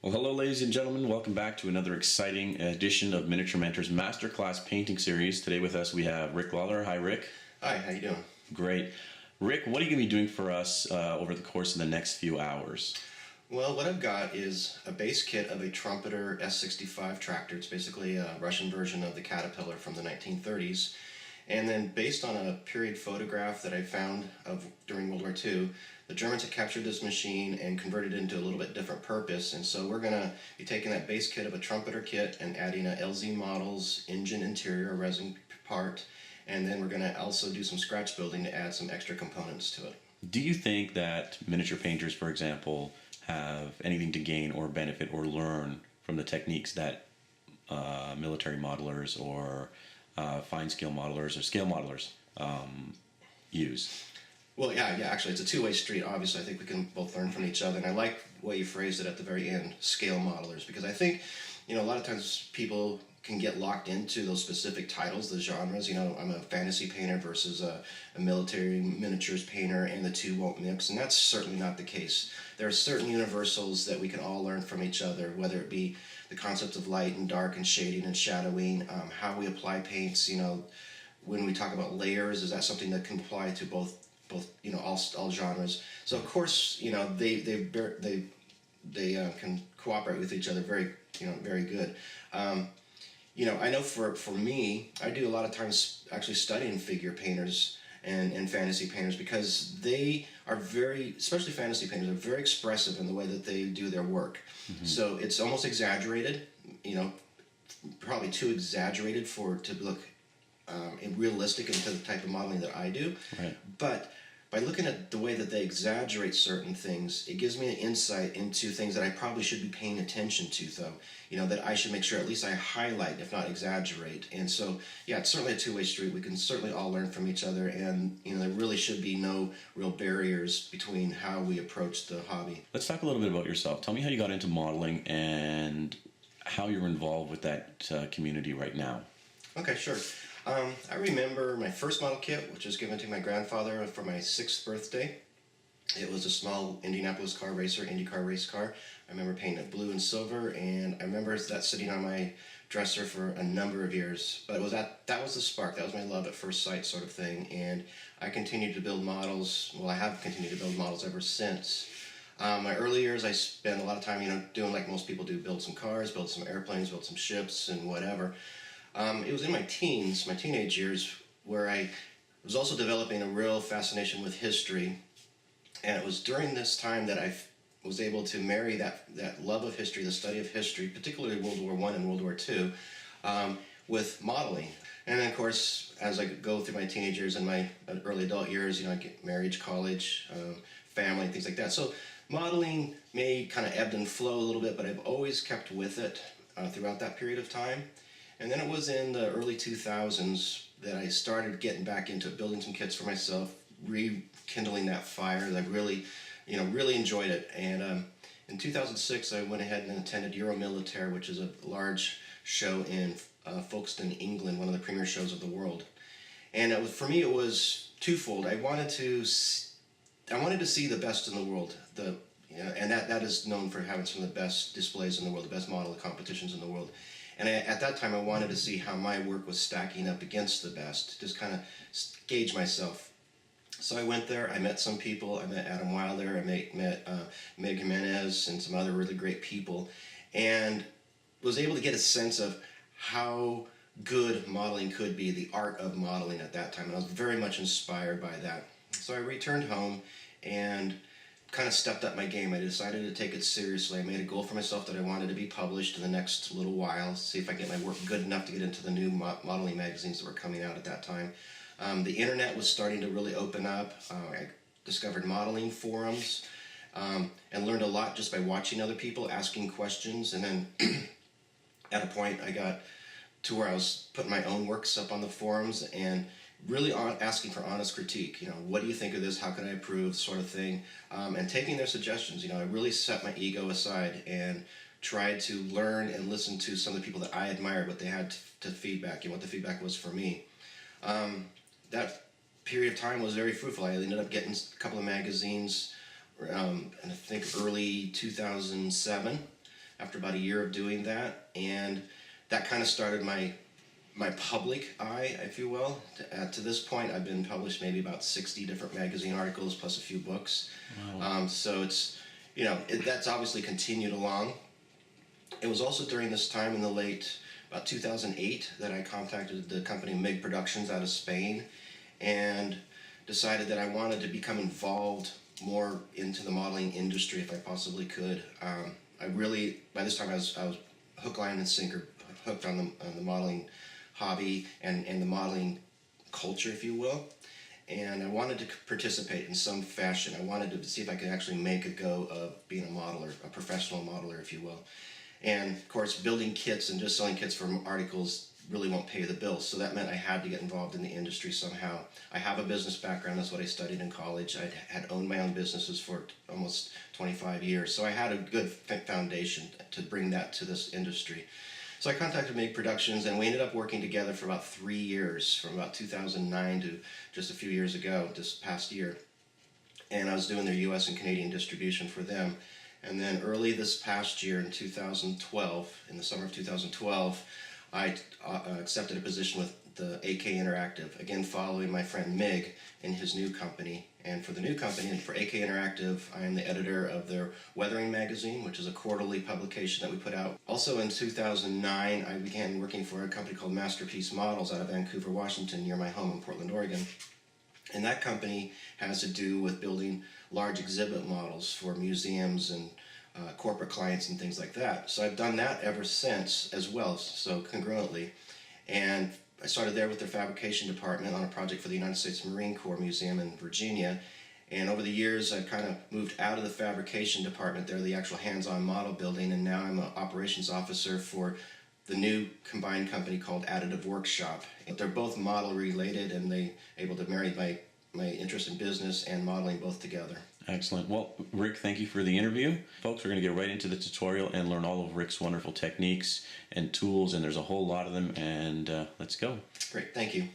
Well, hello, ladies and gentlemen. Welcome back to another exciting edition of Miniature Mentors Masterclass Painting Series. Today with us we have Rick Lawler. Hi, Rick. Hi, how you doing? Great. Rick, what are you going to be doing for us over the course of the next few hours? Well, what I've got is a base kit of a Trumpeter S65 tractor. It's basically a Russian version of the Caterpillar from the 1930s. And then based on a period photograph that I found of during World War II, the Germans had captured this machine and converted it into a little bit different purpose. And so we're going to be taking that base kit of a Trumpeter kit and adding a LZ Models engine interior resin part. And then we're going to also do some scratch building to add some extra components to it. Do you think that miniature painters, for example, have anything to gain or benefit or learn from the techniques that military modelers or fine scale modelers or scale modelers use? Well, yeah, actually, it's a two-way street. Obviously, I think we can both learn from each other. And I like the way you phrased it at the very end, scale modelers, because I think, a lot of times people can get locked into those specific titles, the genres. I'm a fantasy painter versus a military miniatures painter, and the two won't mix. And that's certainly not the case. There are certain universals that we can all learn from each other, whether it be the concepts of light and dark and shading and shadowing, how we apply paints. When we talk about layers, is that something that can apply to both all genres? So of course, they can cooperate with each other very good. I know for me, I do a lot of times actually studying figure painters and fantasy painters, because they are especially fantasy painters, are very expressive in the way that they do their work. Mm-hmm. So it's almost exaggerated, probably too exaggerated to look realistic into the type of modeling that I do. Right. But by looking at the way that they exaggerate certain things, it gives me an insight into things that I probably should be paying attention to, though. That I should make sure at least I highlight, if not exaggerate. And so, yeah, it's certainly a two-way street. We can certainly all learn from each other, and there really should be no real barriers between how we approach the hobby. Let's talk a little bit about yourself. Tell me how you got into modeling and how you're involved with that community right now. Okay, sure. I remember my first model kit, which was given to my grandfather for my 6th birthday. It was a small Indianapolis car racer, IndyCar race car. I remember painting it blue and silver, and I remember that sitting on my dresser for a number of years. But that was the spark. That was my love at first sight sort of thing. And I continued to build models. Well, I have continued to build models ever since. My early years, I spent a lot of time, doing like most people do, build some cars, build some airplanes, build some ships, and whatever. It was in my teenage years, where I was also developing a real fascination with history. And it was during this time that I was able to marry that love of history, the study of history, particularly World War I and World War II, with modeling. And then, of course, as I go through my teenage years and my early adult years, I get marriage, college, family, things like that. So modeling may kind of ebbed and flow a little bit, but I've always kept with it throughout that period of time. And then it was in the early 2000s that I started getting back into building some kits for myself, rekindling that fire. I really enjoyed it. And in 2006, I went ahead and attended Euromilitaire, which is a large show in Folkestone, England, one of the premier shows of the world. And for me, it was twofold. I wanted to see the best in the world. And that is known for having some of the best displays in the world, the best model competitions in the world. And at that time, I wanted to see how my work was stacking up against the best, just kind of gauge myself. So I went there, I met some people, I met Adam Wilder, I met Meg Jimenez and some other really great people, and was able to get a sense of how good modeling could be, the art of modeling at that time, and I was very much inspired by that. So I returned home and kind of stepped up my game. I decided to take it seriously. I made a goal for myself that I wanted to be published in the next little while, see if I get my work good enough to get into the new modeling magazines that were coming out at that time. The internet was starting to really open up. I discovered modeling forums and learned a lot just by watching other people, asking questions. And then at a point I got to where I was putting my own works up on the forums and really asking for honest critique. What do you think of this? How can I improve? Sort of thing. And taking their suggestions. I really set my ego aside and tried to learn and listen to some of the people that I admired, what they had to feedback, what the feedback was for me. That period of time was very fruitful. I ended up getting a couple of magazines, and I think early 2007. after about a year of doing that, and that kind of started my public eye, if you will. To this point, I've been published maybe about 60 different magazine articles plus a few books. Wow. So it's, that's obviously continued along. It was also during this time in the about 2008, that I contacted the company MIG Productions out of Spain and decided that I wanted to become involved more into the modeling industry if I possibly could. By this time I was hook, line, and sinker, hooked on the modeling hobby and the modeling culture, if you will. And I wanted to participate in some fashion. I wanted to see if I could actually make a go of being a modeler, a professional modeler, if you will. And of course, building kits and just selling kits for articles really won't pay the bills. So that meant I had to get involved in the industry somehow. I have a business background. That's what I studied in college. I had owned my own businesses for almost 25 years. So I had a good foundation to bring that to this industry. So I contacted MIG Productions, and we ended up working together for about 3 years, from about 2009 to just a few years ago, this past year. And I was doing their US and Canadian distribution for them. And then early this past year in 2012, in the summer of 2012, I accepted a position with the AK Interactive, again following my friend Mig in his new company. And for the new company, and for AK Interactive, I am the editor of their Weathering magazine, which is a quarterly publication that we put out. Also in 2009, I began working for a company called Masterpiece Models out of Vancouver, Washington, near my home in Portland, Oregon. And that company has to do with building large exhibit models for museums and corporate clients and things like that. So I've done that ever since as well, so congruently. And I started there with their fabrication department on a project for the United States Marine Corps Museum in Virginia. And over the years, I've kind of moved out of the fabrication department there, the actual hands-on model building, and now I'm an operations officer for the new combined company called Additive Workshop. They're both model related, and they able to marry my interest in business and modeling both together. Excellent. Well, Rick, thank you for the interview. Folks, we're going to get right into the tutorial and learn all of Rick's wonderful techniques and tools, and there's a whole lot of them, and let's go. Great, thank you.